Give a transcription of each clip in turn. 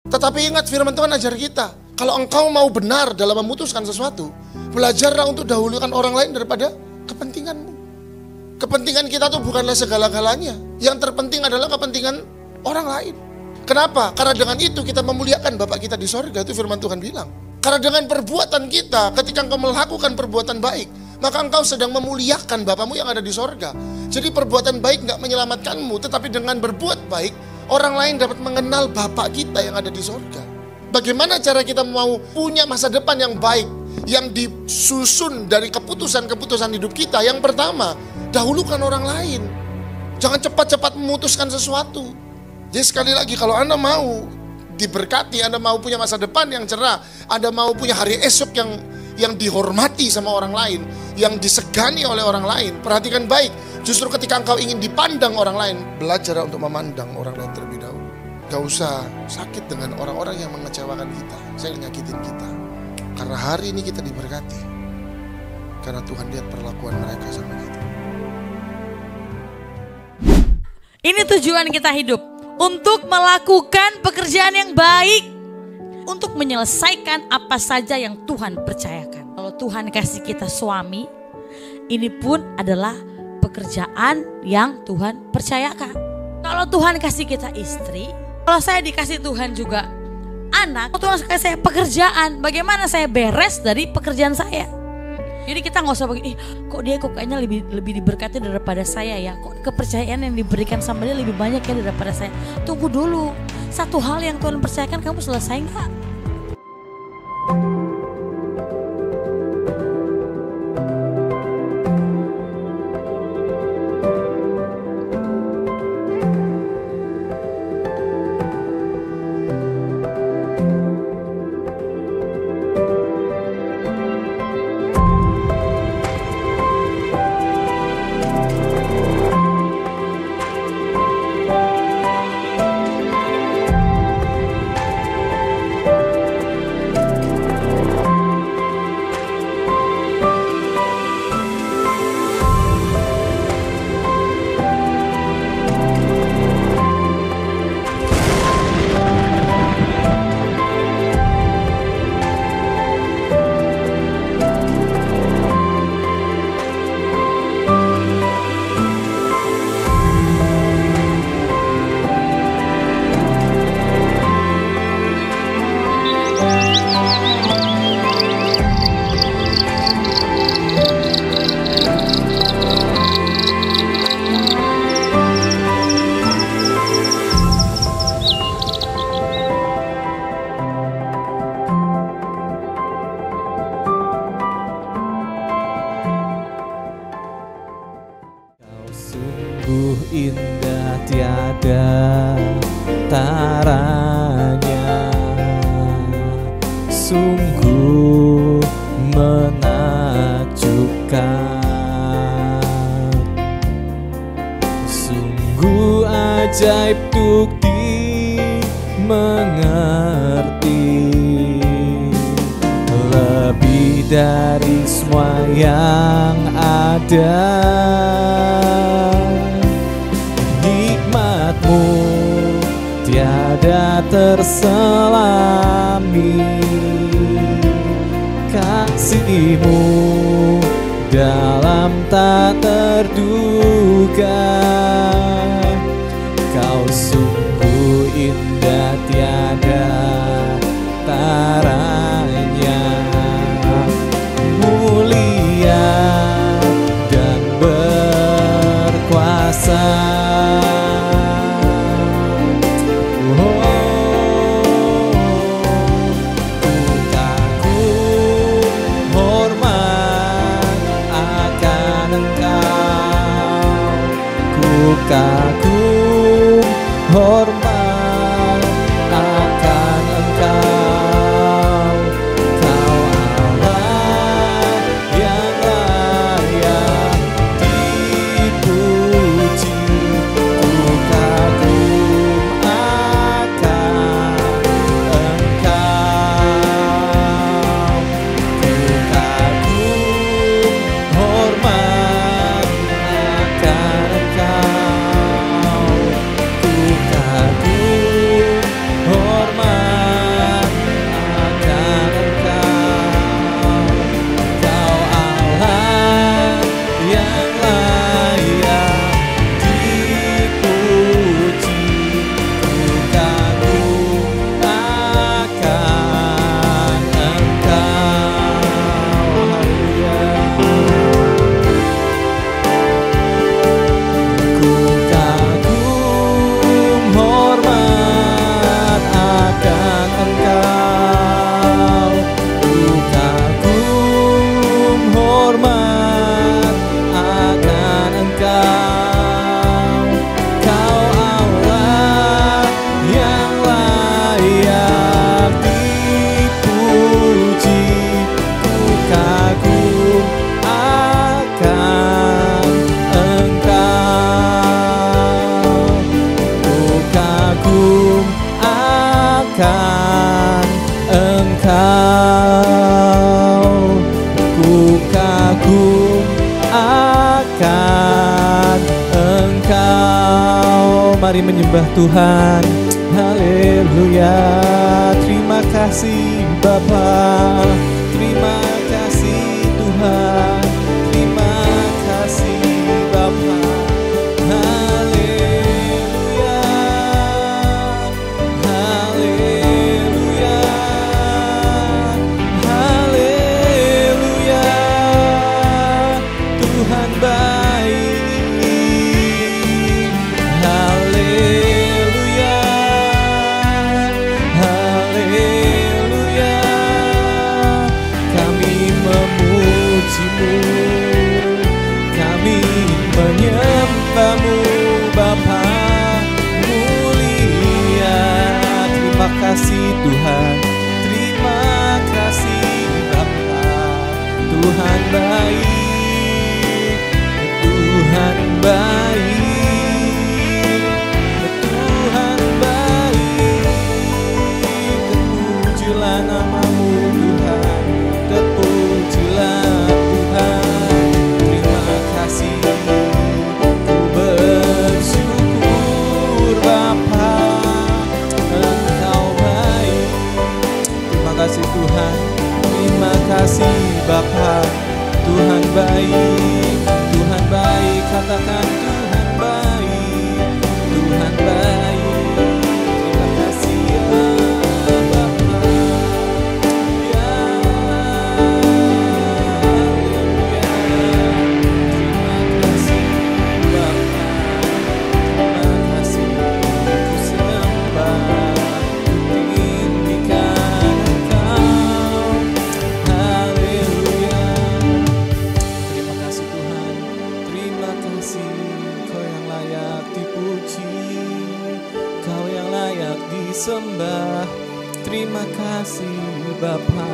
Tetapi ingat firman Tuhan ajar kita, kalau engkau mau benar dalam memutuskan sesuatu, belajarlah untuk dahulukan orang lain daripada kepentinganmu. Kepentingan kita tuh bukanlah segala-galanya. Yang terpenting adalah kepentingan orang lain. Kenapa? Karena dengan itu kita memuliakan Bapa kita di sorga, itu firman Tuhan bilang. Karena dengan perbuatan kita, ketika engkau melakukan perbuatan baik, maka engkau sedang memuliakan Bapamu yang ada di sorga. Jadi perbuatan baik gak menyelamatkanmu, tetapi dengan berbuat baik, orang lain dapat mengenal Bapa kita yang ada di sorga. Bagaimana cara kita mau punya masa depan yang baik, yang disusun dari keputusan-keputusan hidup kita? Yang pertama, dahulukan orang lain. Jangan cepat-cepat memutuskan sesuatu. Jadi sekali lagi, kalau Anda mau diberkati, Anda mau punya masa depan yang cerah, Anda mau punya hari esok yang dihormati sama orang lain, yang disegani oleh orang lain, perhatikan baik. Justru ketika engkau ingin dipandang orang lain, belajar untuk memandang orang lain terlebih dahulu. Gak usah sakit dengan orang-orang yang mengecewakan kita, yang nyakitin kita. Karena hari ini kita diberkati, karena Tuhan lihat perlakuan mereka sama kita. Ini tujuan kita hidup, untuk melakukan pekerjaan yang baik, untuk menyelesaikan apa saja yang Tuhan percayakan. Kalau Tuhan kasih kita suami, ini pun adalah pekerjaan yang Tuhan percayakan. Kalau Tuhan kasih kita istri, kalau saya dikasih Tuhan juga anak, kalau Tuhan kasih saya pekerjaan, bagaimana saya beres dari pekerjaan saya? Jadi kita nggak usah begini, kok dia kayaknya lebih diberkati daripada saya ya, kok kepercayaan yang diberikan sama dia lebih banyak ya daripada saya. Tunggu dulu, satu hal yang Tuhan percayakan kamu selesai nggak? Sungguh indah tiada taranya, sungguh menakjubkan, sungguh ajaib untuk dimengerti, lebih dari semua yang ada. Nikmatmu tiada terselami, kasihmu dalam tak terduga. Kau sungguh indah tiada taranya, mulia dan berkuasa. Kagum hormat akan Engkau, ku kagum akan Engkau. Mari menyembah Tuhan. Haleluya. Terima kasih Bapa, terima kasih Tuhan, terima kasih Bapa. Haleluya, haleluya, haleluya. Tuhan baik. Haleluya, haleluya. Kami memuji-Mu, kami menyembah-Mu Bapa mulia. Terima kasih Tuhan, terima kasih Bapa. Tuhan baik, Tuhan baik, Tuhan baik. Terpujilah nama-Mu Tuhan, terpujilah Tuhan. Terima kasih, ku bersyukur Bapa, Engkau baik. Terima kasih Tuhan, terima kasih Bapa. Tuhan baik, Tuhan baik. Katakan Tuhan baik, Tuhan baik. Terima kasih ya Bapa, ya haleluya. Terima kasih Bapa, terima kasih. Ku sembah, ku tinggikan Engkau. Haleluya. Terima kasih Tuhan, terima kasih. Kau yang layak dipuji, Kau yang layak disembah. Terima kasih Bapa,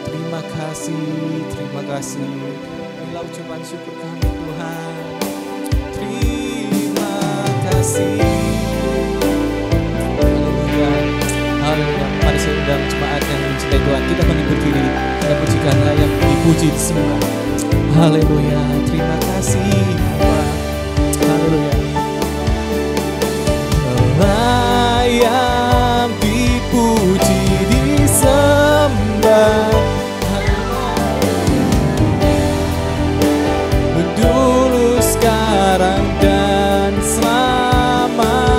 terima kasih, terima kasih. Inilah ucapan syukur kami Tuhan. Terima kasih. Haleluya, haleluya. Mari saya undang jemaat yang mencintai Tuhan, kita akan berdiri, kita pujikan layak dipuji disembah. Haleluya, terima kasih Bapa. Haleluya. Layak dipuji disembah. Dulu sekarang dan selamanya.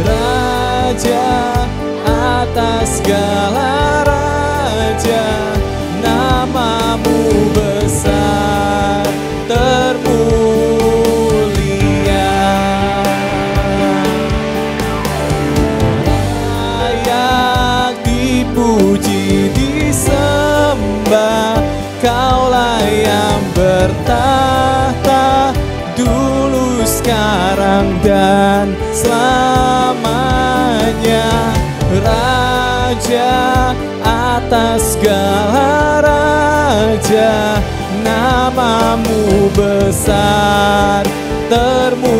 Raja atas segala raja, nama-Mu besar termulia. Layak dipuji disembah. Kaulah yang bertahta dulu sekarang dan selamanya. Raja atas segala raja, nama-Mu besar termulia.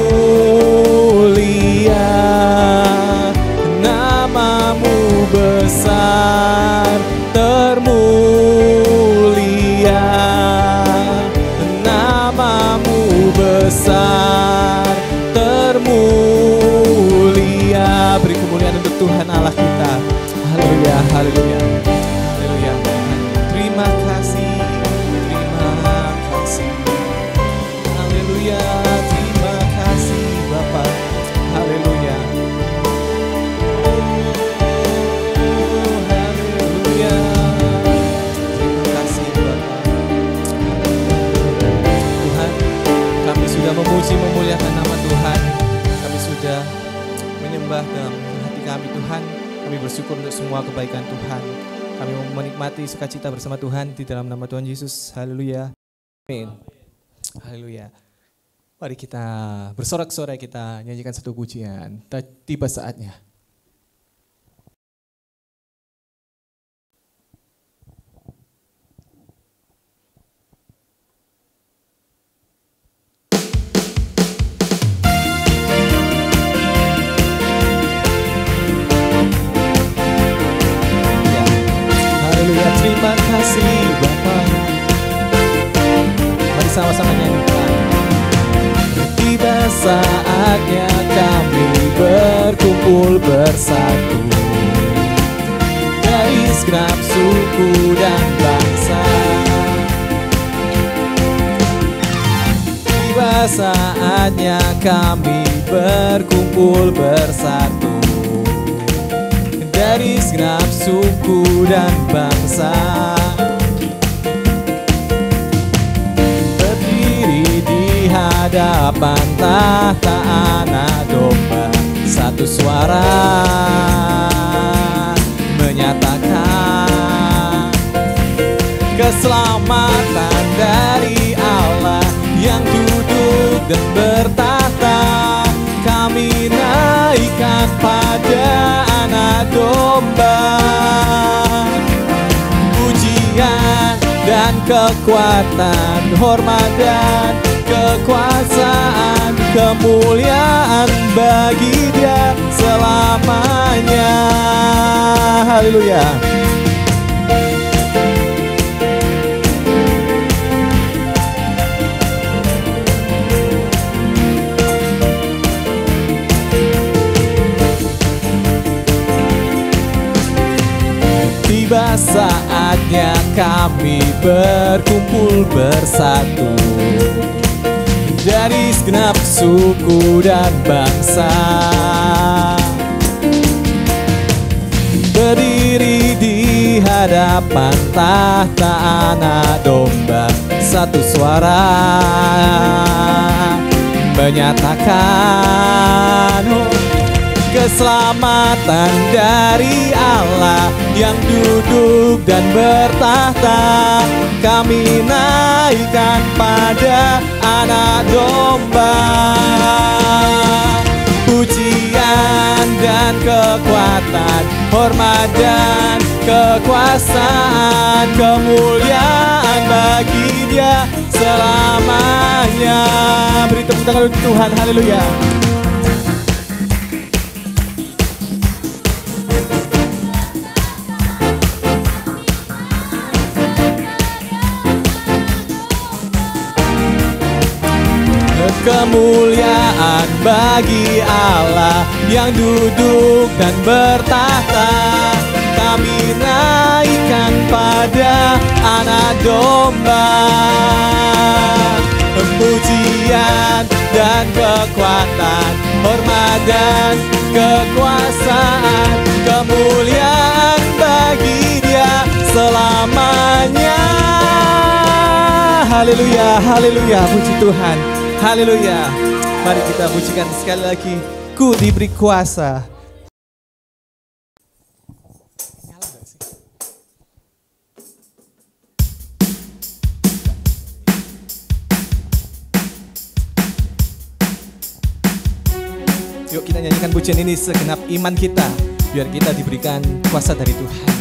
Nama-Mu besar termulia. Nama-Mu besar termulia. Beri kemuliaan untuk Tuhan Allah kita. Haleluya, haleluya, haleluya. Terima kasih, terima kasih. Haleluya, terima kasih Bapa. Haleluya. Haleluya. Terima kasih Bapa. Tuhan, kami sudah memuji memuliakan nama Tuhan. Kami sudah menyembah dalam hati kami Tuhan. Kami bersyukur untuk semua kebaikan Tuhan. Kami mau menikmati sukacita bersama Tuhan di dalam nama Tuhan Yesus. Haleluya. Amin. Haleluya. Mari kita bersorak-sorai, kita nyanyikan satu pujian. Tiba saatnya. Terima kasih Bapa. Mari sama-sama nyanyikan. Tiba saatnya kami berkumpul bersatu dari segenap suku dan bangsa. Tiba saatnya kami berkumpul bersatu dari segenap suku dan bangsa. Berdiri di hadapan tahta Anak Domba, satu suara menyatakan keselamatan dari Allah yang duduk dan bertahta. Kami naikkan pada Anak Domba. Pujian dan kekuatan, hormat dan kekuasaan, kemuliaan bagi Dia selamanya. Haleluya. Tiba saatnya kami berkumpul bersatu dari segenap suku dan bangsa. Berdiri di hadapan tahta Anak Domba, satu suara menyatakan keselamatan dari Allah yang duduk dan bertahta. Kami naikkan pada Anak Domba. Pujian dan kekuatan, hormat dan kekuasaan, kemuliaan bagi Dia selamanya. Beri tepuk tangan untuk Tuhan. Haleluya. Kemuliaan bagi Allah yang duduk dan bertahta. Kami naikkan pada Anak Domba. Pujian dan kekuatan, hormat dan kekuasaan, kemuliaan bagi Dia selamanya. Haleluya, haleluya, puji Tuhan. Haleluya. Mari kita pujikan sekali lagi. Ku diberi kuasa. Yuk kita nyanyikan pujian ini segenap iman kita, biar kita diberikan kuasa dari Tuhan.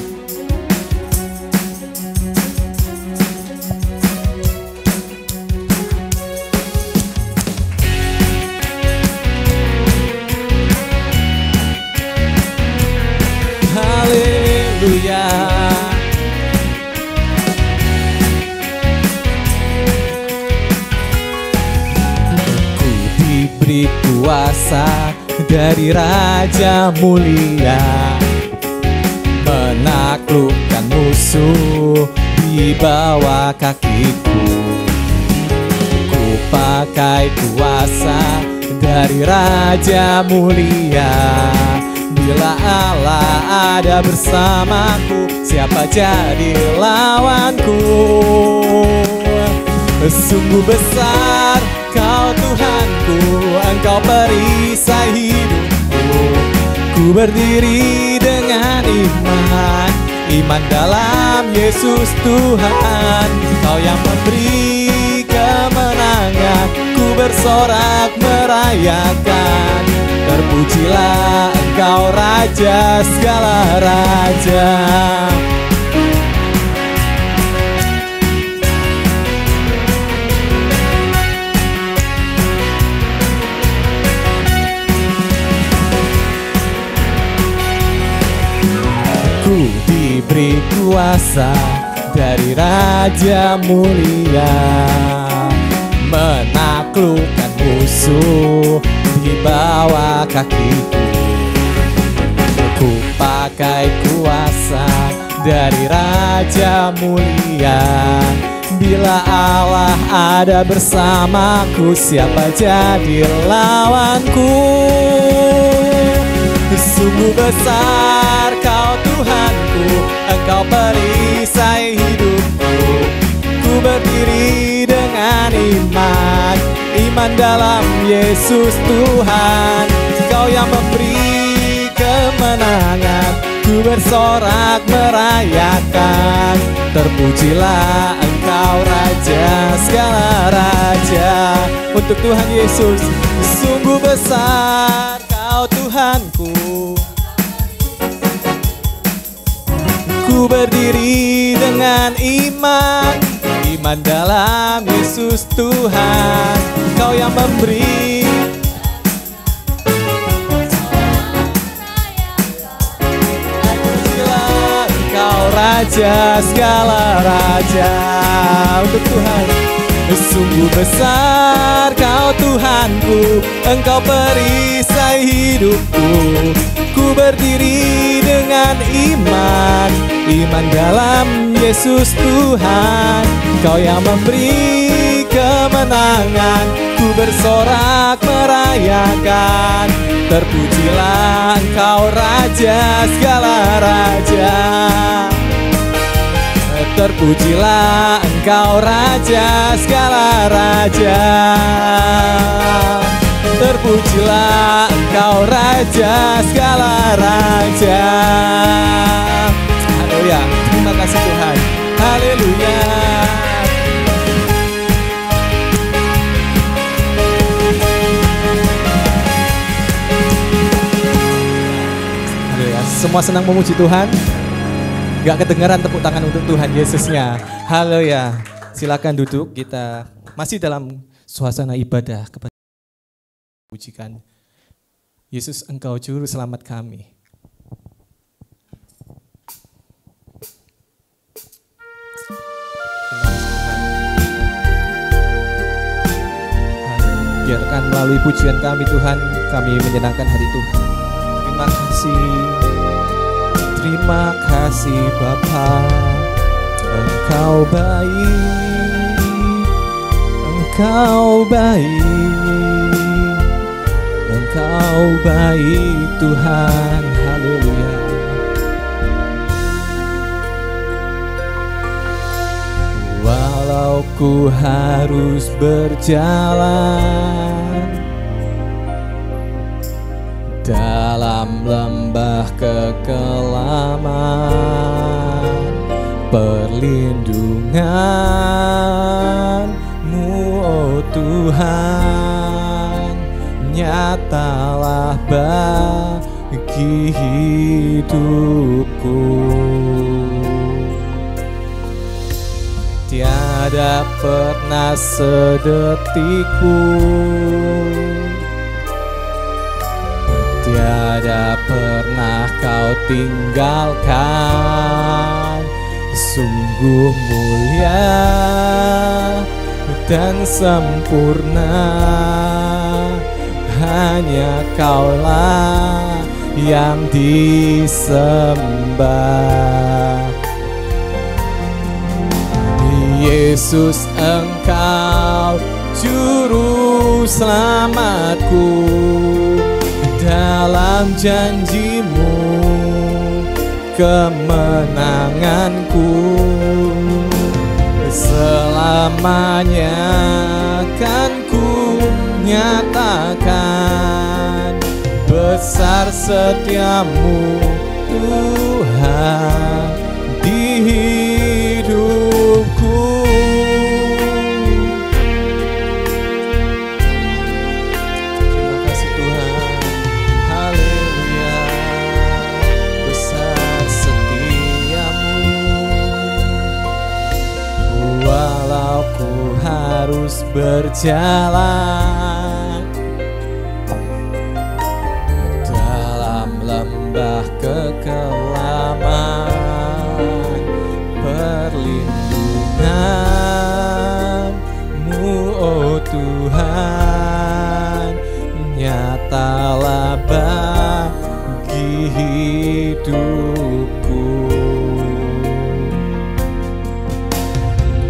Haleluya. Ku diberi kuasa dari Raja mulia, menaklukkan musuh di bawah kakiku. Ku pakai kuasa dari Raja mulia. Bila Allah ada bersamaku, siapa jadi lawanku? Sungguh besar Kau Tuhanku, Engkau perisai hidupku. Ku berdiri dengan iman, iman dalam Yesus Tuhan. Kau yang memberi kemenangan, ku bersorak merayakan. Terpujilah Engkau Raja segala raja. Ku diberi kuasa dari Raja mulia, menaklukkan musuh di bawah kakiku. Ku pakai kuasa dari Raja mulia. Bila Allah ada bersamaku, siapa jadi lawanku? Sungguh besar Kau Tuhanku, Engkau perisai hidupku. Ku berdiri dengan iman, iman dalam Yesus Tuhan. Kau yang memberi kemenangan, ku bersorak merayakan. Terpujilah Engkau Raja segala raja. Untuk Tuhan Yesus, sungguh besar Kau Tuhanku. Ku berdiri dengan iman, iman dalam Yesus Tuhan. Kau yang memberi Raja segala raja. Untuk Tuhan, sungguh besar Kau Tuhanku, Engkau perisai hidupku. Ku berdiri dengan iman, iman dalam Yesus Tuhan. Kau yang memberi kemenangan, ku bersorak merayakan. Terpujilah Engkau Raja segala raja. Terpujilah Engkau Raja segala raja. Terpujilah Engkau Raja segala raja. Haleluya. Terima kasih Tuhan. Haleluya. Haleluya. Semua senang memuji Tuhan. Gak kedengaran tepuk tangan untuk Tuhan Yesusnya. Haleluya. Silakan duduk, kita masih dalam suasana ibadah kepada pujikan. Yesus, Engkau juru selamat kami. Biarkan melalui pujian kami Tuhan, kami menyenangkan hati Tuhan. Terima kasih. Terima kasih Bapa, Engkau baik, Engkau baik, Engkau baik Tuhan. Haleluya. Walau ku harus berjalan dalam lembah kekelaman, perlindungan-Mu, oh Tuhan, nyatalah bagi hidupku. Tiada pernah sedetik pun, tiada pernah Kau tinggalkan. Sungguh mulia dan sempurna, hanya Kaulah yang disembah. Yesus, Engkau juru selamatku. Dalam janji-Mu kemenanganku, selamanya kan ku nyatakan besar setia-Mu Tuhan di hidupku. Harus berjalan dalam lembah kekelaman, perlindungan hidupku.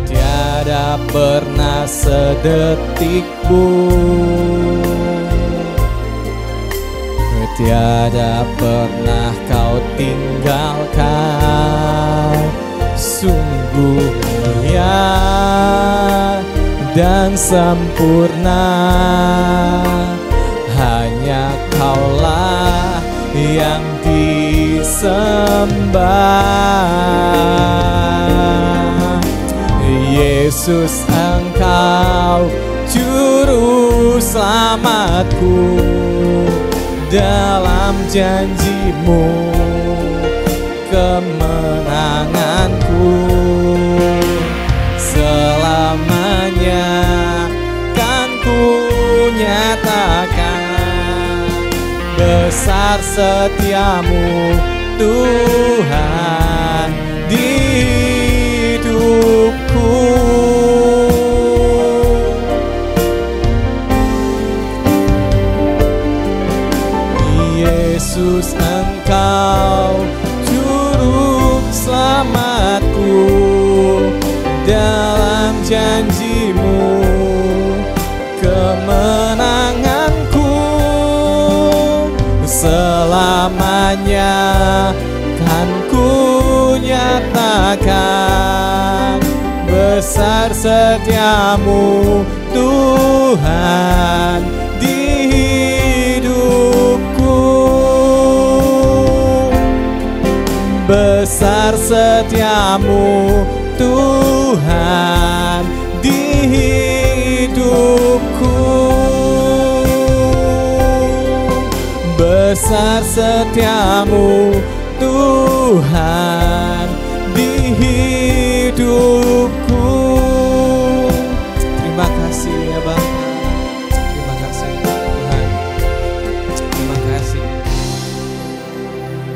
Tiada pernah sedetik pun, tiada pernah kau tinggalkan. Sungguh mulia dan sempurna, hanya Kaulah yang disembah. Yesus, Engkau juru selamatku, dalam janji-Mu kemenanganku. Selamanya kan ku nyatakan besar setiamu Tuhan di hidupku. Yesus, Engkau juru selamatku, dalam janji-Mu kemenanganku. Selamanya kan ku nyatakan besar setiamu Tuhan di hidupku. Besar setiamu Tuhan di hidupku. Besar setiamu Tuhan di hidupku. Terima kasih ya Bapa. Terima kasih Tuhan. Terima kasih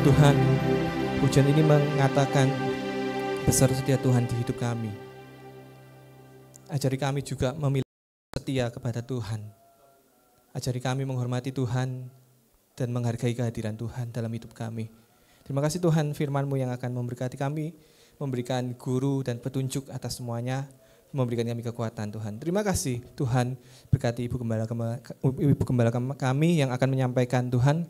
Tuhan. Pujian ini mengatakan besar setia Tuhan di hidup kami. Ajari kami juga memilih setia kepada Tuhan. Ajari kami menghormati Tuhan dan menghargai kehadiran Tuhan dalam hidup kami. Terima kasih Tuhan, firman-Mu yang akan memberkati kami, memberikan guru dan petunjuk atas semuanya, memberikan kami kekuatan Tuhan. Terima kasih Tuhan, berkati Ibu Gembala kami yang akan menyampaikan Tuhan.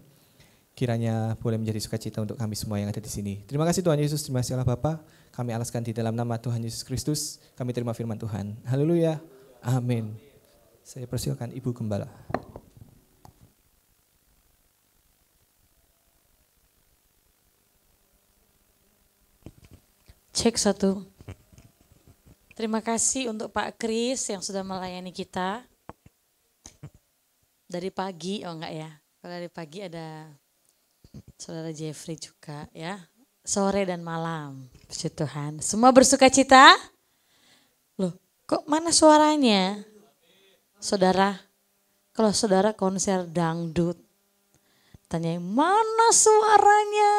Kiranya boleh menjadi sukacita untuk kami semua yang ada di sini. Terima kasih Tuhan Yesus, terima kasih Allah Bapa. Kami alaskan di dalam nama Tuhan Yesus Kristus, kami terima firman Tuhan. Haleluya, amin. Saya persilakan Ibu Gembala. Cek 1. Terima kasih untuk Pak Kris yang sudah melayani kita dari pagi. Oh enggak ya, kalau dari pagi ada Saudara Jeffrey juga ya, sore dan malam. Puji Tuhan. Semua bersuka cita? Loh, kok mana suaranya? Saudara, kalau saudara konser dangdut, tanya mana suaranya?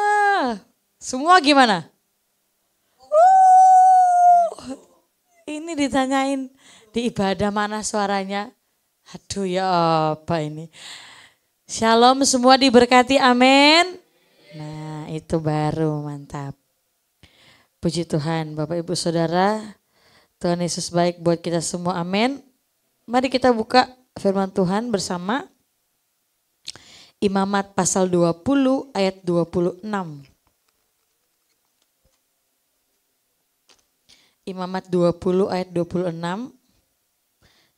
Semua gimana? Ini ditanyain di ibadah mana suaranya? Aduh ya apa ini? Shalom semua diberkati, amin. Nah itu baru mantap. Puji Tuhan Bapak Ibu Saudara, Tuhan Yesus baik buat kita semua, amin. Mari kita buka firman Tuhan bersama. Imamat pasal 20 ayat 26. Imamat 20 ayat 26.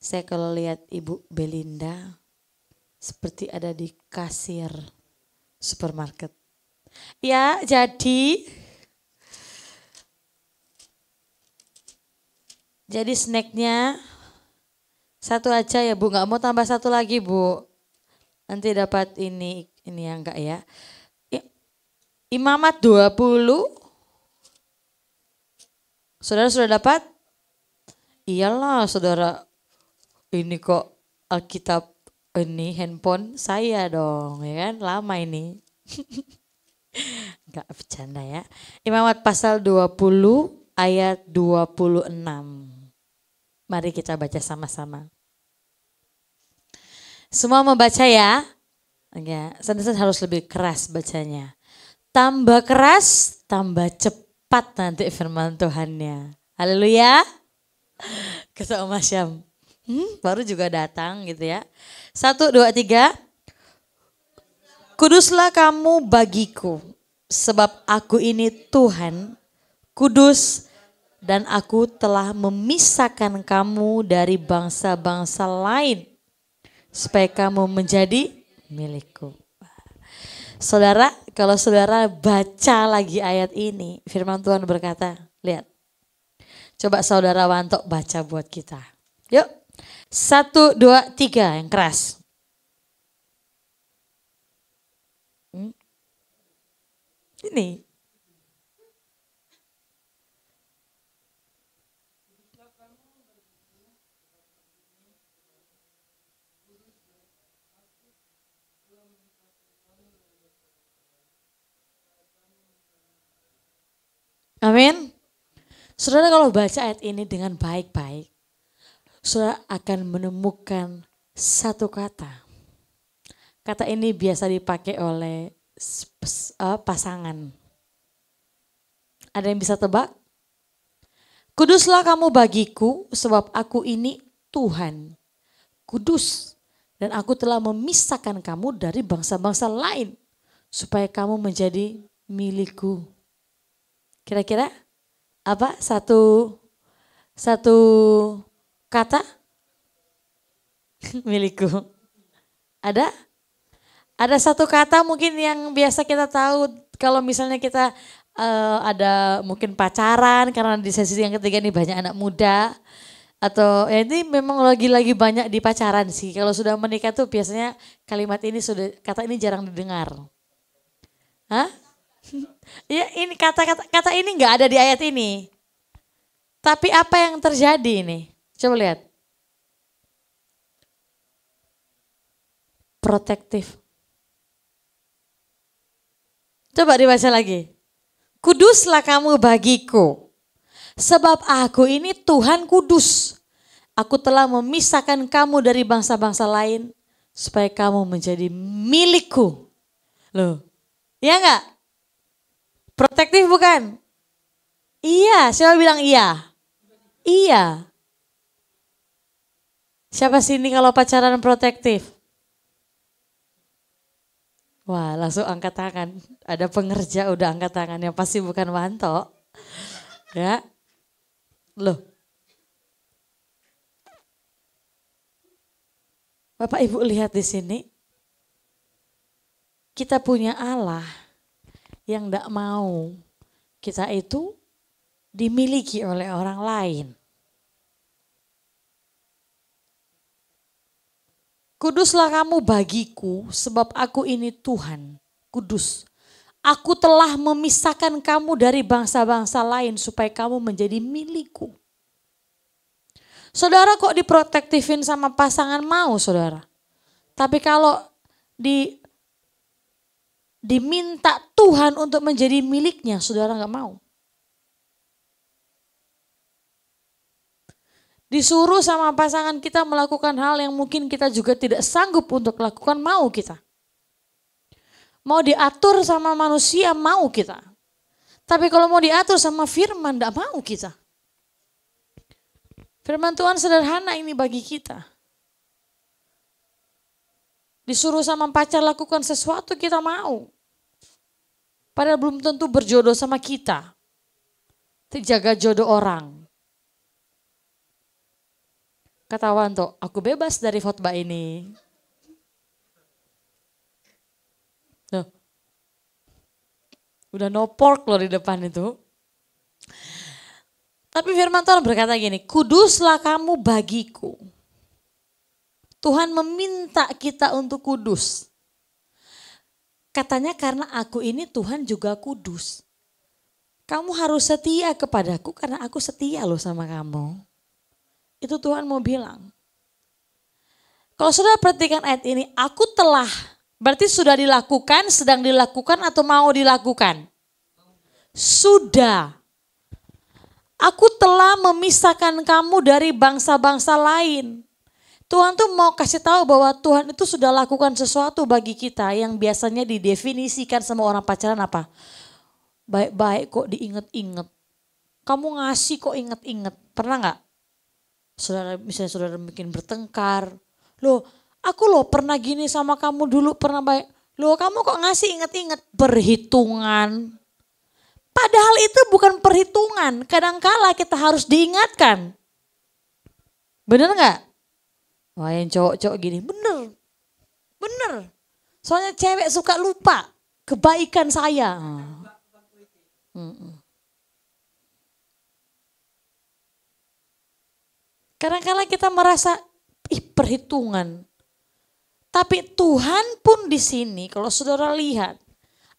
Saya kalau lihat Ibu Belinda seperti ada di kasir supermarket. Ya, jadi snacknya satu aja ya Bu, nggak mau tambah satu lagi Bu. Nanti dapat ini yang enggak ya. Imamat 20. Saudara sudah dapat? Iyalah saudara, ini kok Alkitab, ini handphone saya dong ya kan, lama ini. Enggak bercanda ya. Imamat pasal 20 ayat 26. Mari kita baca sama-sama. Semua membaca ya. Ya, harus lebih keras bacanya. tambah keras, tambah cepat nanti firman Tuhannya. Haleluya. Kata Mas Syam. Baru juga datang gitu ya. 1, 2, 3. Kuduslah kamu bagiku, sebab aku ini Tuhan, kudus, dan aku telah memisahkan kamu dari bangsa-bangsa lain, supaya kamu menjadi milikku. Saudara, kalau saudara baca lagi ayat ini, firman Tuhan berkata, lihat. Coba saudara Wanto baca buat kita. Yuk, 1, 2, 3 yang keras. Ini. Amin. Saudara kalau baca ayat ini dengan baik-baik, saudara akan menemukan satu kata. Kata ini biasa dipakai oleh pasangan. Ada yang bisa tebak? Kuduslah kamu bagiku, sebab aku ini Tuhan, kudus, dan aku telah memisahkan kamu dari bangsa-bangsa lain, supaya kamu menjadi milikku. Kira-kira apa satu kata? Milikku. Ada satu kata mungkin yang biasa kita tahu kalau misalnya kita ada mungkin pacaran, karena di sesi yang ketiga ini banyak anak muda, atau ya ini memang lagi-lagi banyak di pacaran sih. Kalau sudah menikah tuh biasanya kata ini jarang didengar. Hah? Ya ini kata ini nggak ada di ayat ini. Tapi apa yang terjadi ini? Coba lihat. Protektif. Coba dibaca lagi. Kuduslah kamu bagiku, sebab aku ini Tuhan kudus. Aku telah memisahkan kamu dari bangsa-bangsa lain, supaya kamu menjadi milikku. Loh, iya enggak? Protektif bukan? Iya, siapa bilang iya? Iya. Siapa sini kalau pacaran protektif? Wah, langsung angkat tangan. Ada pengerja udah angkat tangan, yang pasti bukan Wanto. Ya. Loh. Bapak Ibu lihat di sini. Kita punya Allah yang tidak mau kita itu dimiliki oleh orang lain. Kuduslah kamu bagiku, sebab aku ini Tuhan, kudus. Aku telah memisahkan kamu dari bangsa-bangsa lain supaya kamu menjadi milikku. Saudara kok diprotektifin sama pasangan mau saudara. Tapi kalau diminta Tuhan untuk menjadi miliknya, saudara gak mau. Disuruh sama pasangan kita melakukan hal yang mungkin kita juga tidak sanggup untuk lakukan, mau kita. Mau diatur sama manusia, mau kita. Tapi kalau mau diatur sama firman, tidak mau kita. Firman Tuhan sederhana ini bagi kita. Disuruh sama pacar lakukan sesuatu, kita mau. Padahal belum tentu berjodoh sama kita. Jaga jodoh orang. Kata Wanto, aku bebas dari khotbah ini. Tuh. Udah no pork loh di depan itu. Tapi firman Tuhan berkata gini, kuduslah kamu bagiku. Tuhan meminta kita untuk kudus. Katanya karena aku ini Tuhan juga kudus. Kamu harus setia kepadaku karena aku setia loh sama kamu. Itu Tuhan mau bilang. Kalau sudah perhatikan ayat ini, aku telah, berarti sudah dilakukan, sedang dilakukan atau mau dilakukan? Sudah. Aku telah memisahkan kamu dari bangsa-bangsa lain. Tuhan tuh mau kasih tahu bahwa Tuhan itu sudah lakukan sesuatu bagi kita yang biasanya didefinisikan sama orang pacaran apa? Baik-baik kok diinget-inget. Kamu ngasih kok inget-inget. Pernah nggak? Misalnya saudara bikin bertengkar. Loh, aku loh pernah gini sama kamu dulu, pernah baik. Loh, kamu kok ngasih inget-inget? Perhitungan. Padahal itu bukan perhitungan. Kadangkala kita harus diingatkan. Bener nggak? Wah, yang cowok-cowok gini, bener. Bener. Soalnya cewek suka lupa kebaikan saya. Kadang-kadang kita merasa perhitungan. Tapi Tuhan pun di sini kalau saudara lihat,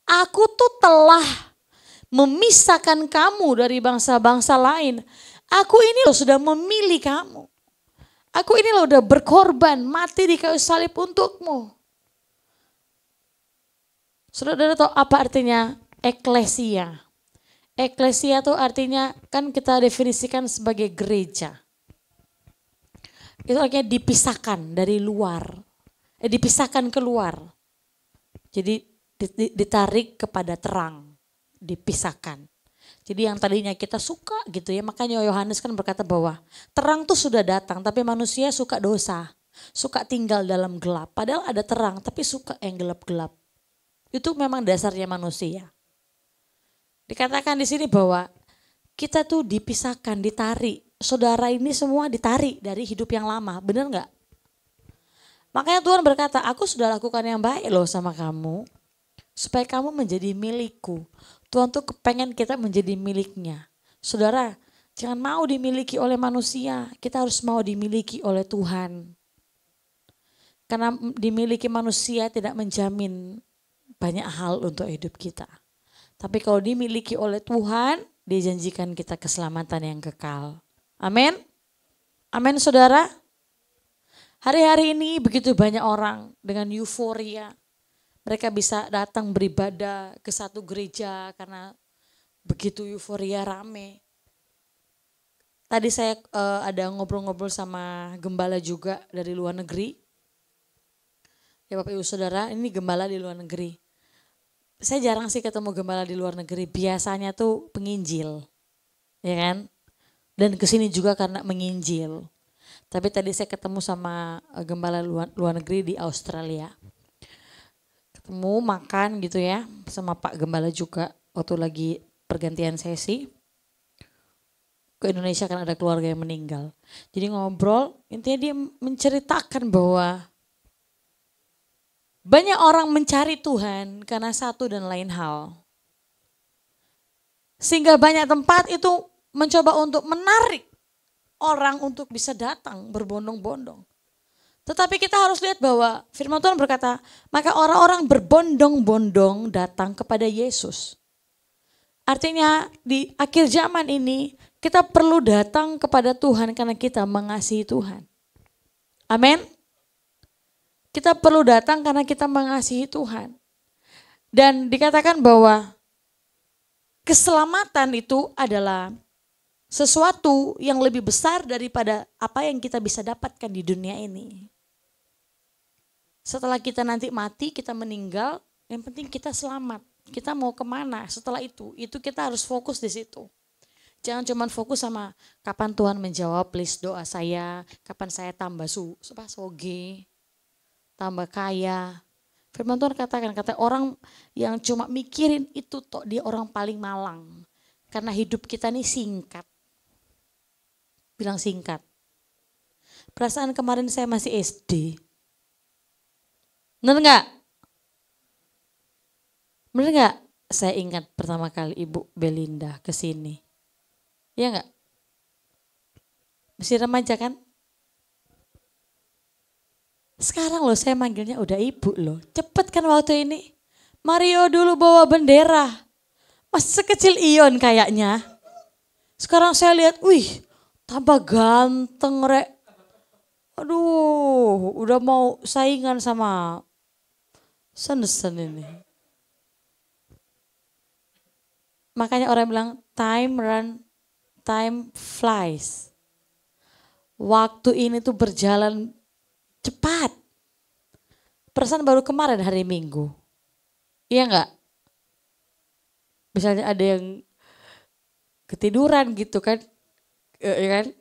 aku tuh telah memisahkan kamu dari bangsa-bangsa lain. Aku ini loh sudah memilih kamu. Aku ini loh udah berkorban, mati di kayu salib untukmu. Saudara tahu apa artinya eklesia? Eklesia itu artinya kan kita definisikan sebagai gereja. Itu artinya dipisahkan dari luar. Dipisahkan keluar. Jadi ditarik kepada terang. Dipisahkan. Jadi yang tadinya kita suka gitu ya. Makanya Yohanes kan berkata bahwa terang tuh sudah datang tapi manusia suka dosa. Suka tinggal dalam gelap. Padahal ada terang tapi suka yang gelap-gelap. Itu memang dasarnya manusia. Dikatakan di sini bahwa kita tuh dipisahkan, ditarik. Saudara ini semua ditarik dari hidup yang lama. Benar nggak? Makanya Tuhan berkata, aku sudah lakukan yang baik loh sama kamu. Supaya kamu menjadi milikku. Tuhan tuh kepengen kita menjadi miliknya. Saudara, jangan mau dimiliki oleh manusia. Kita harus mau dimiliki oleh Tuhan. Karena dimiliki manusia tidak menjamin banyak hal untuk hidup kita. Tapi kalau dimiliki oleh Tuhan, dia janjikan kita keselamatan yang kekal. Amin. Amin saudara. Hari-hari ini begitu banyak orang dengan euforia. Mereka bisa datang beribadah ke satu gereja karena begitu euforia rame. Tadi saya ada ngobrol-ngobrol sama gembala juga dari luar negeri. Ya Bapak Ibu Saudara, ini gembala di luar negeri. Saya jarang sih ketemu gembala di luar negeri. Biasanya tuh penginjil. Ya kan? Dan kesini juga karena menginjil. Tapi tadi saya ketemu sama gembala luar negeri di Australia. Ketemu makan gitu ya sama Pak Gembala juga waktu lagi pergantian sesi. Ke Indonesia kan ada keluarga yang meninggal. Jadi ngobrol, intinya dia menceritakan bahwa banyak orang mencari Tuhan karena satu dan lain hal. Sehingga banyak tempat itu mencoba untuk menarik orang untuk bisa datang berbondong-bondong. Tetapi kita harus lihat bahwa firman Tuhan berkata, maka orang-orang berbondong-bondong datang kepada Yesus. Artinya di akhir zaman ini kita perlu datang kepada Tuhan karena kita mengasihi Tuhan. Amin. Kita perlu datang karena kita mengasihi Tuhan. Dan dikatakan bahwa keselamatan itu adalah sesuatu yang lebih besar daripada apa yang kita bisa dapatkan di dunia ini. Setelah kita nanti mati, kita meninggal, yang penting kita selamat. Kita mau kemana setelah itu kita harus fokus di situ. Jangan cuma fokus sama kapan Tuhan menjawab list doa saya, kapan saya tambah soge, tambah kaya. Firman Tuhan kata orang yang cuma mikirin itu toh dia orang paling malang. Karena hidup kita ini singkat. Bilang singkat. Perasaan kemarin saya masih SD. Bener gak? Bener gak? Saya ingat pertama kali Ibu Belinda kesini. Iya gak? Masih remaja kan? Sekarang loh saya manggilnya udah ibu loh. Cepet kan waktu ini. Mario dulu bawa bendera. Masih sekecil Ion kayaknya. Sekarang saya lihat, wih tambah ganteng rek. Aduh udah mau saingan sama Sanderson ini. Makanya orang bilang time flies. Waktu ini tuh berjalan Cepat. Perasaan baru kemarin hari Minggu. Iya enggak? Misalnya ada yang ketiduran gitu kan. Ya kan?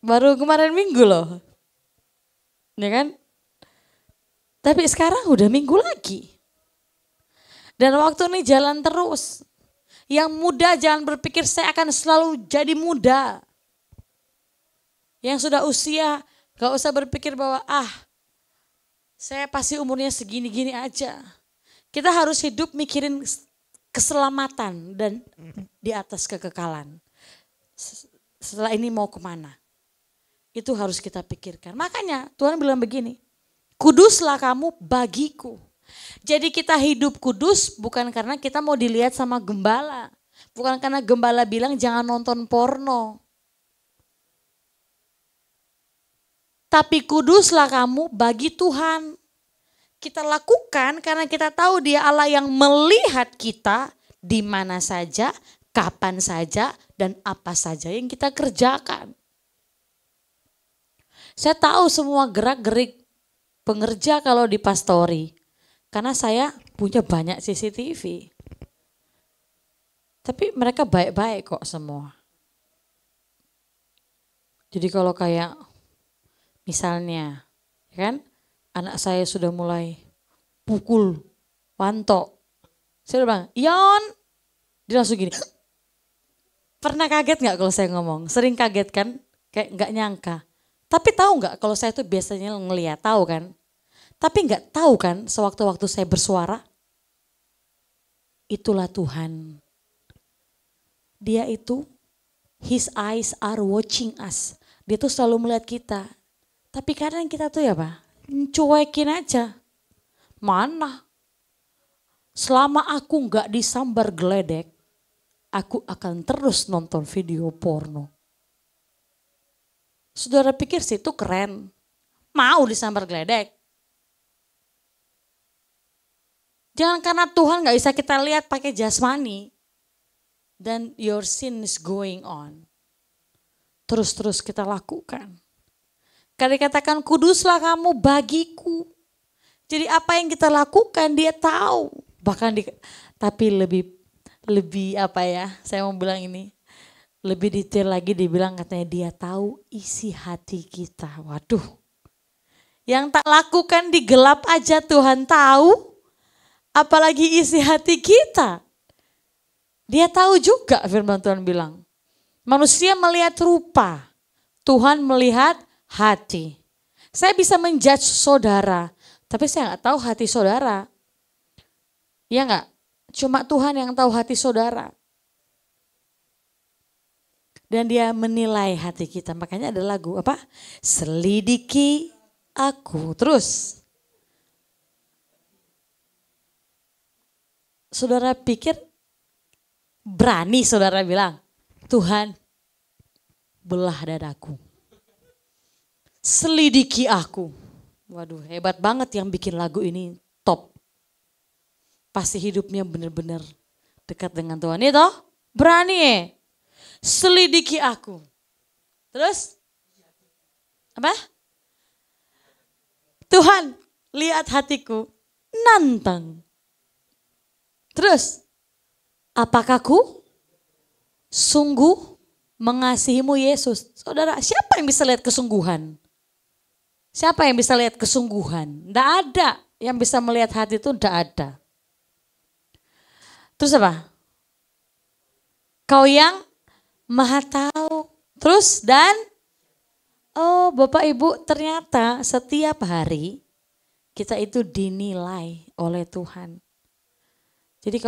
Baru kemarin Minggu loh. Ya kan? Tapi sekarang udah Minggu lagi. Dan waktu ini jalan terus. Yang muda jangan berpikir saya akan selalu jadi muda. Yang sudah usia gak usah berpikir bahwa saya pasti umurnya segini-gini aja. Kita harus hidup mikirin keselamatan dan di atas kekekalan. Setelah ini mau kemana? Itu harus kita pikirkan. Makanya Tuhan bilang begini, kuduslah kamu bagiku. Jadi kita hidup kudus bukan karena kita mau dilihat sama gembala. Bukan karena gembala bilang jangan nonton porno. Tapi kuduslah kamu bagi Tuhan. Kita lakukan karena kita tahu Dia Allah yang melihat kita di mana saja, kapan saja, dan apa saja yang kita kerjakan. Saya tahu semua gerak-gerik pengerja kalau di pastori. Karena saya punya banyak CCTV. Tapi mereka baik-baik kok semua. Jadi kalau kayak misalnya, kan anak saya sudah mulai pukul, wanto. Saya udah bilang, Yon, dia langsung gini. Pernah kaget nggak kalau saya ngomong? Sering kaget kan? Kayak nggak nyangka. Tapi tahu nggak kalau saya tuh biasanya ngeliat, tahu kan? Tapi nggak tahu kan sewaktu-waktu saya bersuara? Itulah Tuhan. Dia itu, His eyes are watching us. Dia tuh selalu melihat kita. Tapi kadang kita tuh ya Pak, cuekin aja. Mana? Selama aku nggak disambar geledek, aku akan terus nonton video porno. Saudara pikir sih itu keren. Mau disambar geledek. Jangan karena Tuhan nggak bisa kita lihat pakai jasmani. Dan your sin is going on. Terus-terus kita lakukan. Karena dikatakan kuduslah kamu bagiku. Jadi apa yang kita lakukan Dia tahu. Tapi lebih apa ya, saya mau bilang ini. Lebih detail lagi dibilang katanya Dia tahu isi hati kita. Waduh. Yang tak lakukan di gelap aja Tuhan tahu. Apalagi isi hati kita. Dia tahu juga firman Tuhan bilang. Manusia melihat rupa. Tuhan melihat hati. Saya bisa menjudge saudara. Tapi saya gak tahu hati saudara. Iya gak? Cuma Tuhan yang tahu hati saudara. Dan Dia menilai hati kita. Makanya ada lagu apa? Selidiki aku. Terus. Saudara pikir berani saudara bilang, Tuhan belah dadaku. Selidiki aku. Waduh hebat banget yang bikin lagu ini top. Pasti hidupnya benar-benar dekat dengan Tuhan. Itu berani ya. Selidiki aku. Terus? Apa? Tuhan lihat hatiku. Nantang. Terus? Apakah ku sungguh mengasihimu Yesus? Saudara, siapa yang bisa lihat kesungguhan? Siapa yang bisa lihat kesungguhan? Tidak ada yang bisa melihat hati itu, tidak ada. Terus apa? Kau yang Maha tahu. Terus dan Bapak Ibu ternyata setiap hari kita itu dinilai oleh Tuhan. Jadi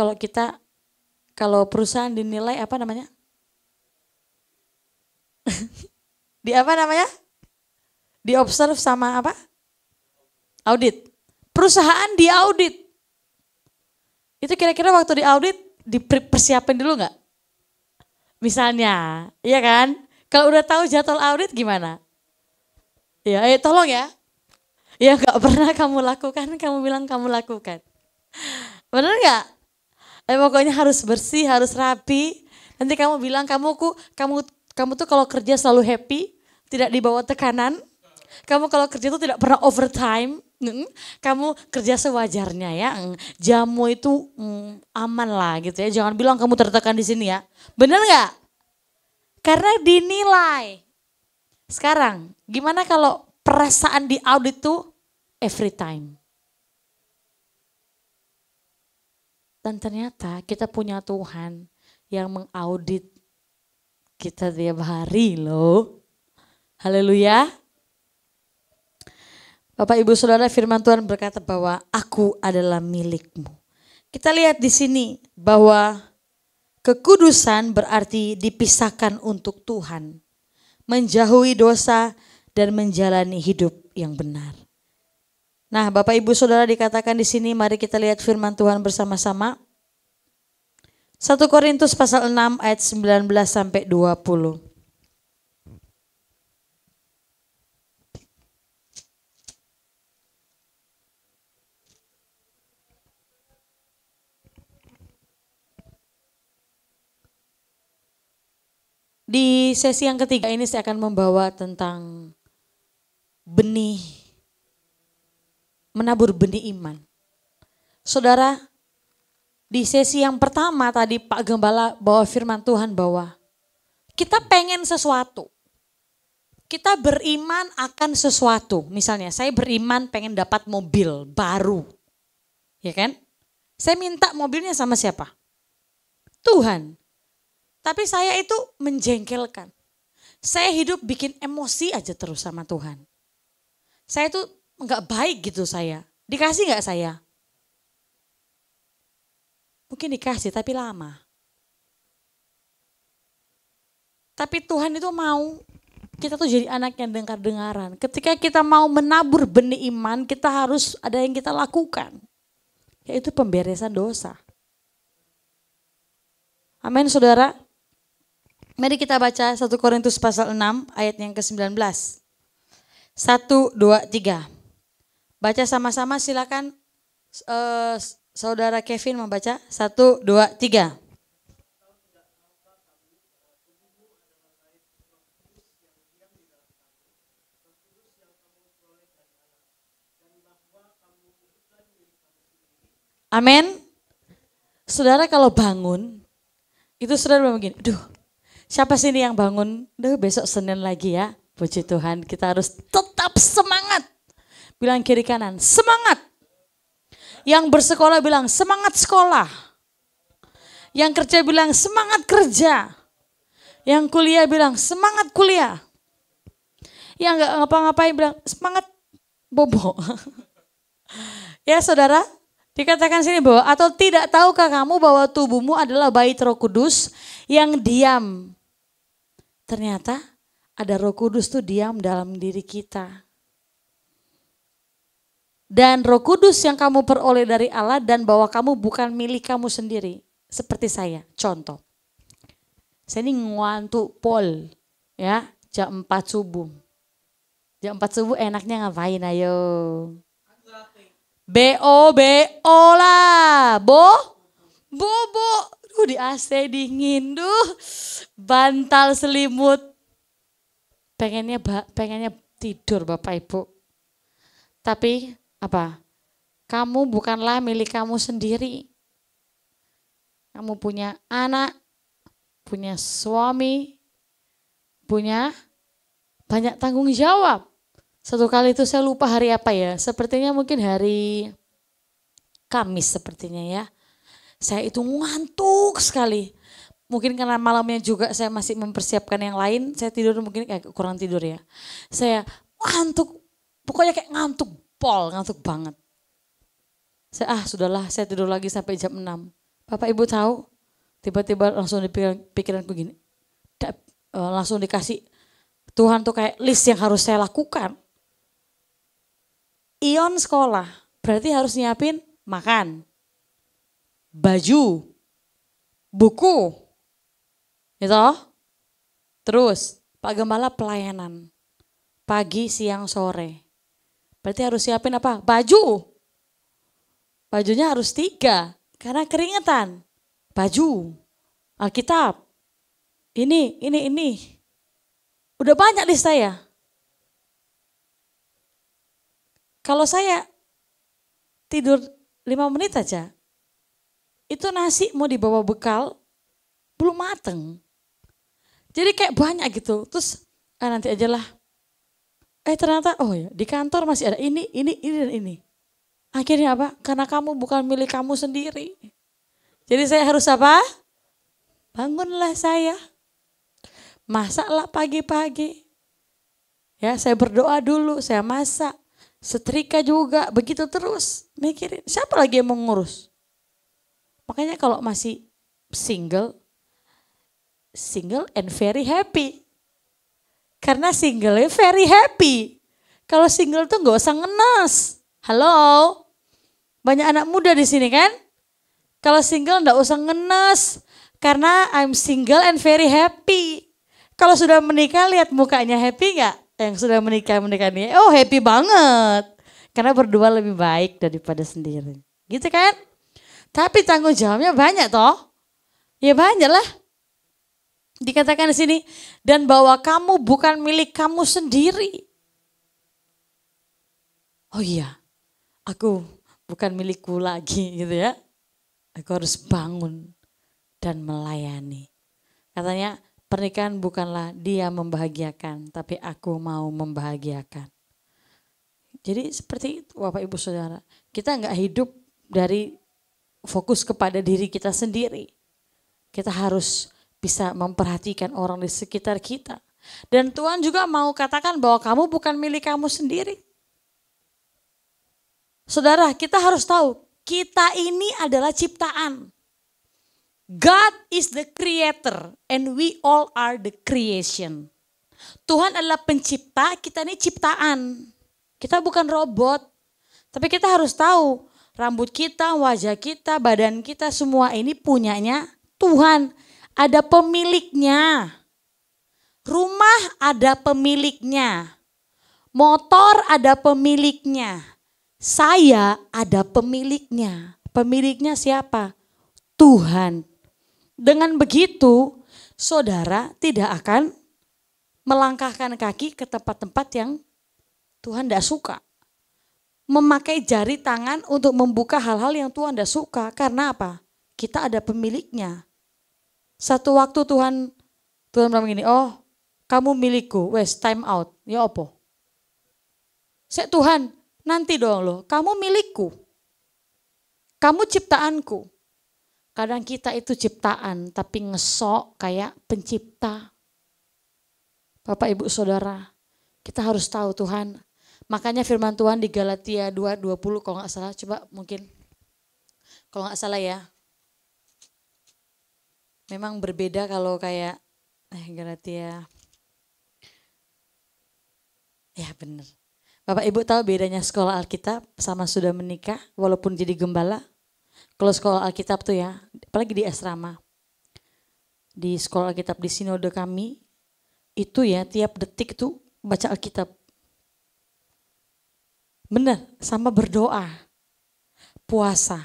kalau perusahaan dinilai apa namanya? Di apa namanya? Di observe sama apa? Audit. Perusahaan di audit. Itu kira-kira waktu di audit dipersiapin dulu nggak? Misalnya, iya kan? Kalau udah tahu jadwal audit gimana? Ya, tolong ya. Ya nggak pernah kamu lakukan, kamu bilang kamu lakukan. Benar nggak? Pokoknya harus bersih, harus rapi. Nanti kamu bilang kamu tuh kalau kerja selalu happy, tidak dibawa tekanan. Kamu kalau kerja itu tidak pernah overtime. Kamu kerja sewajarnya ya. Jamu itu aman lah gitu ya. Jangan bilang kamu tertekan di sini ya. Bener nggak? Karena dinilai. Sekarang gimana kalau perasaan di audit tuh every time? Dan ternyata kita punya Tuhan yang mengaudit kita tiap hari loh. Haleluya. Bapak Ibu Saudara, firman Tuhan berkata bahwa aku adalah milikmu. Kita lihat di sini bahwa kekudusan berarti dipisahkan untuk Tuhan, menjauhi dosa dan menjalani hidup yang benar. Nah, Bapak Ibu Saudara, dikatakan di sini, mari kita lihat firman Tuhan bersama-sama. 1 Korintus pasal 6 ayat 19 sampai 20. Di sesi yang ketiga ini saya akan membawa tentang benih, menabur benih iman. Saudara, di sesi yang pertama tadi Pak Gembala bawa firman Tuhan bahwa kita pengen sesuatu. Kita beriman akan sesuatu. Misalnya saya beriman pengen dapat mobil baru. Ya kan? Saya minta mobilnya sama siapa? Tuhan. Tapi saya itu menjengkelkan. Saya hidup bikin emosi aja terus sama Tuhan. Saya itu enggak baik gitu saya. Dikasih enggak saya? Mungkin dikasih tapi lama. Tapi Tuhan itu mau kita tuh jadi anak yang dengar-dengaran. Ketika kita mau menabur benih iman, kita harus ada yang kita lakukan. Yaitu pemberesan dosa. Amin saudara. Mari kita baca 1 Korintus pasal 6 ayat yang ke-19. 1, 2, 3. Baca sama-sama silakan saudara Kevin membaca. 1, 2, 3. Amin. Saudara kalau bangun, itu saudara bilang begini, aduh siapa sih ini yang bangun? Duh besok Senin lagi ya. Puji Tuhan, kita harus tetap semangat. Bilang kiri kanan, semangat. Yang bersekolah bilang semangat sekolah. Yang kerja bilang semangat kerja. Yang kuliah bilang semangat kuliah. Yang gak ngapa-ngapain bilang semangat bobo. Ya saudara, dikatakan sini bahwa atau tidak tahukah kamu bahwa tubuhmu adalah bait Roh Kudus yang diam. Ternyata ada Roh Kudus tuh diam dalam diri kita. Dan Roh Kudus yang kamu peroleh dari Allah dan bahwa kamu bukan milik kamu sendiri. Seperti saya, contoh. Saya ini ngantuk pol ya, jam 4 subuh. Jam 4 subuh enaknya ngapain ayo? BO lah, bobo. Di AC dingin, bantal selimut. Pengennya tidur Bapak Ibu. Tapi apa? Kamu bukanlah milik kamu sendiri. Kamu punya anak, punya suami, punya banyak tanggung jawab. Satu kali itu saya lupa hari apa ya. Sepertinya mungkin hari Kamis sepertinya ya. Saya itu ngantuk sekali. Mungkin karena malamnya juga saya masih mempersiapkan yang lain. Saya tidur mungkin kayak kurang tidur ya. Saya ngantuk. Pokoknya kayak ngantuk banget. Saya sudahlah saya tidur lagi sampai jam 6. Bapak Ibu tahu tiba-tiba langsung di pikiranku gini. Langsung dikasih Tuhan tuh kayak list yang harus saya lakukan. Ion sekolah berarti harus nyiapin makan. Baju, buku, gitu. Terus Pak Gembala pelayanan, pagi, siang, sore. Berarti harus siapin apa? Baju. Bajunya harus 3, karena keringetan. Baju, Alkitab, ini. Udah banyak di saya. Kalau saya tidur 5 menit aja, itu nasi mau dibawa bekal, belum mateng. Jadi kayak banyak gitu, terus nanti aja lah. Ternyata oh ya di kantor masih ada ini dan ini. Akhirnya apa? Karena kamu bukan milik kamu sendiri. Jadi saya harus apa? Bangunlah saya. Masaklah pagi-pagi. Ya saya berdoa dulu, saya masak. Setrika juga, begitu terus. Mikirin, siapa lagi yang mau ngurus? Makanya kalau masih single and very happy. Karena single very happy. Kalau single tuh gak usah ngenes. Halo? Banyak anak muda di sini kan? Kalau single gak usah ngenes. Karena I'm single and very happy. Kalau sudah menikah lihat mukanya happy gak? Yang sudah menikah nih, oh happy banget. Karena berdua lebih baik daripada sendiri. Gitu kan? Tapi tanggung jawabnya banyak toh. Ya banyak lah. Dikatakan di sini, dan bahwa kamu bukan milik kamu sendiri. Oh iya, aku bukan milikku lagi gitu ya. Aku harus bangun dan melayani. Katanya pernikahan bukanlah dia membahagiakan, tapi aku mau membahagiakan. Jadi seperti itu Bapak Ibu Saudara. Kita enggak hidup dari fokus kepada diri kita sendiri. Kita harus bisa memperhatikan orang di sekitar kita. Dan Tuhan juga mau katakan bahwa kamu bukan milik kamu sendiri. Saudara, kita harus tahu, kita ini adalah ciptaan. God is the creator and we all are the creation. Tuhan adalah pencipta, kita ini ciptaan. Kita bukan robot. Tapi kita harus tahu, rambut kita, wajah kita, badan kita, semua ini punyanya Tuhan. Ada pemiliknya. Rumah ada pemiliknya. Motor ada pemiliknya. Saya ada pemiliknya. Pemiliknya siapa? Tuhan. Dengan begitu, saudara tidak akan melangkahkan kaki ke tempat-tempat yang Tuhan tidak suka. Memakai jari tangan untuk membuka hal-hal yang Tuhan tidak suka. Karena apa? Kita ada pemiliknya. Satu waktu Tuhan bilang begini, oh kamu milikku, wes time out. Ya apa? Tuhan, nanti dong loh, kamu milikku. Kamu ciptaanku. Kadang kita itu ciptaan tapi ngesok kayak pencipta. Bapak Ibu Saudara, kita harus tahu Tuhan. Makanya firman Tuhan di Galatia 2:20 kalau nggak salah, coba mungkin. Kalau nggak salah ya. Memang berbeda kalau kayak Galatia. Ya benar. Bapak Ibu tahu bedanya sekolah Alkitab sama sudah menikah walaupun jadi gembala? Kalau sekolah Alkitab tuh ya, apalagi di asrama. Di sekolah Alkitab di sinode kami, itu ya tiap detik tuh baca Alkitab. Benar, sama berdoa, puasa.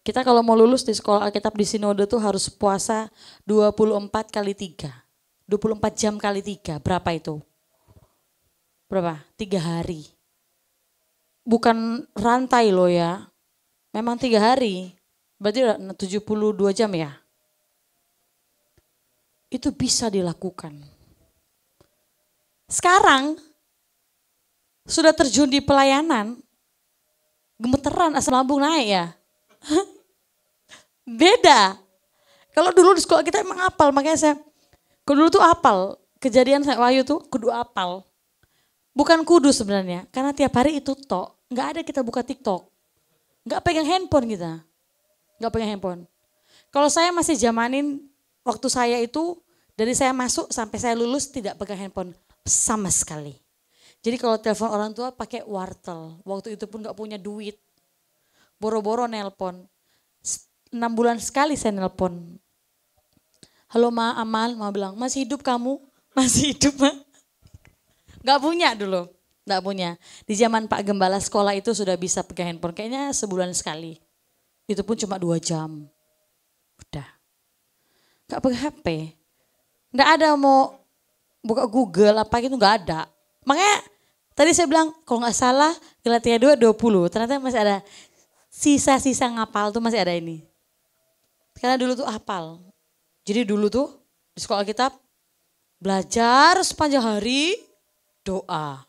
Kita kalau mau lulus di sekolah Alkitab di sinode tuh harus puasa 24 kali 3. 24 jam kali 3, berapa itu? Berapa? 3 hari. Bukan rantai loh ya. Memang 3 hari, berarti udah 72 jam ya. Itu bisa dilakukan. Sekarang sudah terjun di pelayanan, gemeteran asam lambung naik ya. Beda. Kalau dulu di sekolah kita emang apal, makanya kalau dulu tuh apal. Kejadian saya Wahyu tuh kudu apal. Bukan kudu sebenarnya, karena tiap hari itu tok. Nggak ada kita buka TikTok. Nggak pegang handphone kita. Nggak pegang handphone. Kalau saya masih zamanin waktu saya itu dari saya masuk sampai saya lulus tidak pegang handphone sama sekali. Jadi kalau telepon orang tua pakai wartel. Waktu itu pun nggak punya duit. Boro-boro nelpon. 6 bulan sekali saya nelpon. Halo Ma, Amal, Ma bilang, masih hidup kamu? Masih hidup Ma? Nggak punya dulu. Nggak punya. Di zaman Pak Gembala sekolah itu sudah bisa pegang handphone. Kayaknya sebulan sekali. Itu pun cuma 2 jam. Udah. Nggak pegang HP. Nggak ada mau buka Google apa gitu, nggak ada. Makanya Tadi saya bilang kalau nggak salah Galatia 2:20. Ternyata masih ada sisa-sisa ngapal tuh masih ada ini. Karena dulu tuh hafal. Jadi dulu tuh di sekolah Alkitab belajar sepanjang hari doa.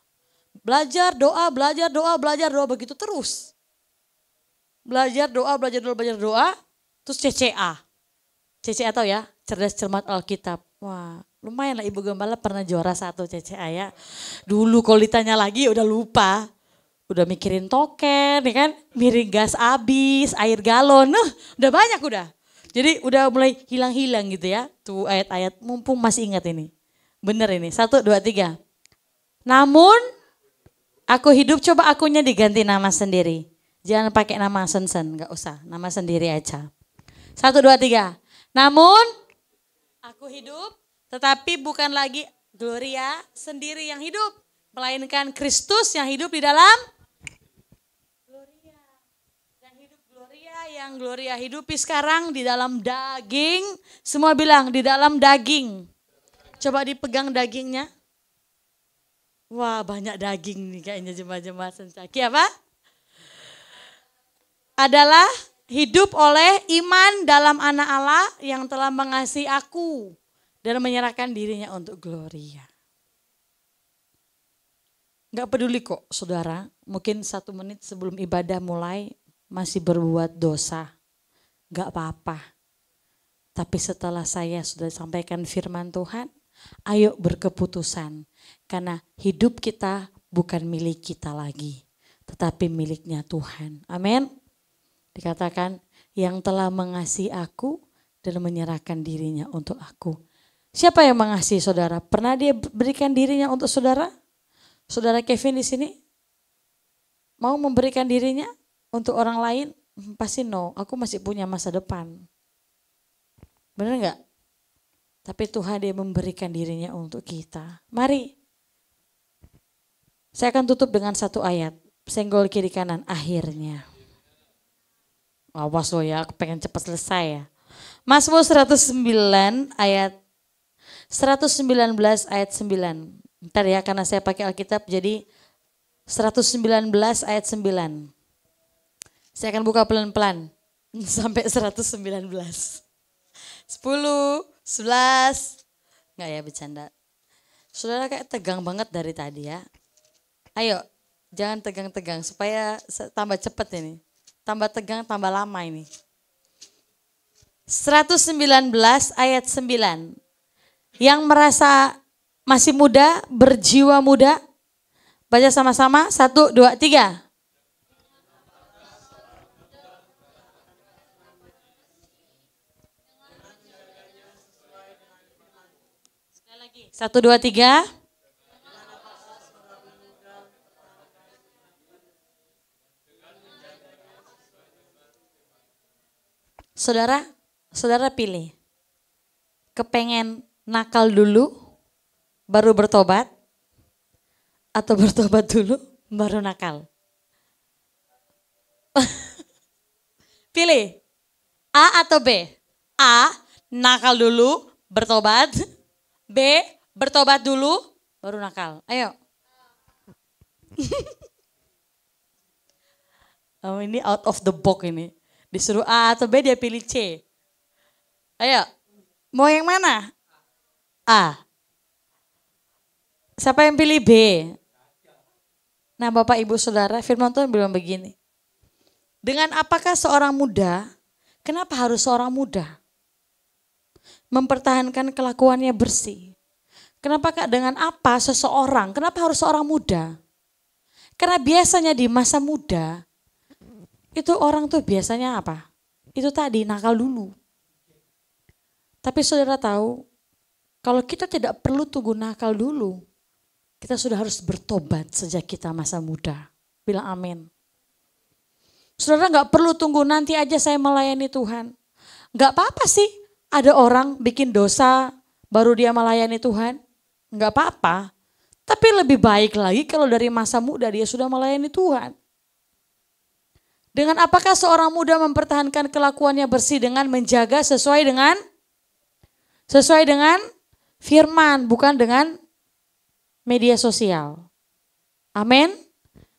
Belajar doa, belajar doa, belajar doa begitu terus. Belajar doa, belajar doa, belajar doa. Terus CCA. CCA tahu ya? Cerdas Cermat Alkitab. Wah lumayan lah Ibu Gembala pernah juara 1 CCA ya. Dulu kalau ditanya lagi udah lupa. Udah mikirin token ya kan. Miring gas habis, air galon. Udah banyak udah. Jadi udah mulai hilang-hilang gitu ya. Tuh ayat-ayat mumpung masih ingat ini. Bener ini. 1, 2, 3. Namun aku hidup coba akunya diganti nama sendiri. Jangan pakai nama sen-sen. Gak usah. Nama sendiri aja. 1, 2, 3. Namun aku hidup tetapi bukan lagi Gloria sendiri yang hidup. Melainkan Kristus yang hidup di dalam Gloria. Yang Gloria hidupi sekarang di dalam daging. Semua bilang di dalam daging. Coba dipegang dagingnya. Wah banyak daging nih kayaknya jemaat-jemaat Sensaki apa? Adalah hidup oleh iman dalam anak Allah yang telah mengasihi aku. Dan menyerahkan dirinya untuk Gloria. Gak peduli kok saudara. Mungkin 1 menit sebelum ibadah mulai masih berbuat dosa. Gak apa-apa. Tapi setelah saya sudah sampaikan firman Tuhan, ayo berkeputusan. Karena hidup kita bukan milik kita lagi. Tetapi miliknya Tuhan. Amin. Dikatakan yang telah mengasihi aku dan menyerahkan dirinya untuk aku. Siapa yang mengasihi saudara? Pernah dia berikan dirinya untuk saudara? Saudara Kevin di sini? Mau memberikan dirinya untuk orang lain? Pasti no, aku masih punya masa depan. Benar enggak? Tapi Tuhan dia memberikan dirinya untuk kita. Mari. Saya akan tutup dengan 1 ayat. Senggol kiri kanan, akhirnya. Awas lo ya, aku pengen cepat selesai ya. Mazmur 119 ayat 119 ayat 9. Ntar ya karena saya pakai Alkitab jadi 119 ayat 9. Saya akan buka pelan-pelan sampai 119. 10, 11. Enggak ya bercanda. Saudara kayak tegang banget dari tadi ya. Ayo jangan tegang-tegang supaya tambah cepat ini. Tambah tegang tambah lama ini. 119 ayat 9. Yang merasa masih muda, berjiwa muda. Baca sama-sama, 1, 2, 3. Sekali lagi, 1, 2, 3. Saudara pilih. Kepengen nakal dulu, baru bertobat, atau bertobat dulu, baru nakal. Pilih, A atau B? A, nakal dulu, bertobat. B, bertobat dulu, baru nakal. Ayo. Oh, ini out of the box ini. Disuruh A atau B dia pilih C. Ayo, mau yang mana? A. Siapa yang pilih B? Nah Bapak Ibu Saudara, firman Tuhan bilang begini. Dengan apakah seorang muda, kenapa harus seorang muda? Mempertahankan kelakuannya bersih. Kenapa Kak dengan apa seseorang, kenapa harus seorang muda? Karena biasanya di masa muda, itu orang tuh biasanya apa? Itu tadi nakal dulu. Tapi saudara tahu, kalau kita tidak perlu tunggu nakal dulu, kita sudah harus bertobat sejak kita masa muda. Bilang amin. Saudara gak perlu tunggu nanti aja saya melayani Tuhan. Gak apa-apa sih ada orang bikin dosa baru dia melayani Tuhan. Gak apa-apa. Tapi lebih baik lagi kalau dari masa muda dia sudah melayani Tuhan. Dengan apakah seorang muda mempertahankan kelakuannya bersih dengan menjaga sesuai dengan firman, bukan dengan media sosial. Amin.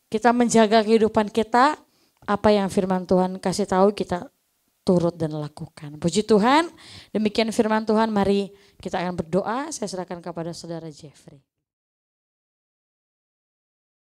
Kita menjaga kehidupan kita, apa yang firman Tuhan kasih tahu kita turut dan lakukan. Puji Tuhan, demikian firman Tuhan. Mari kita akan berdoa. Saya serahkan kepada saudara Jeffrey.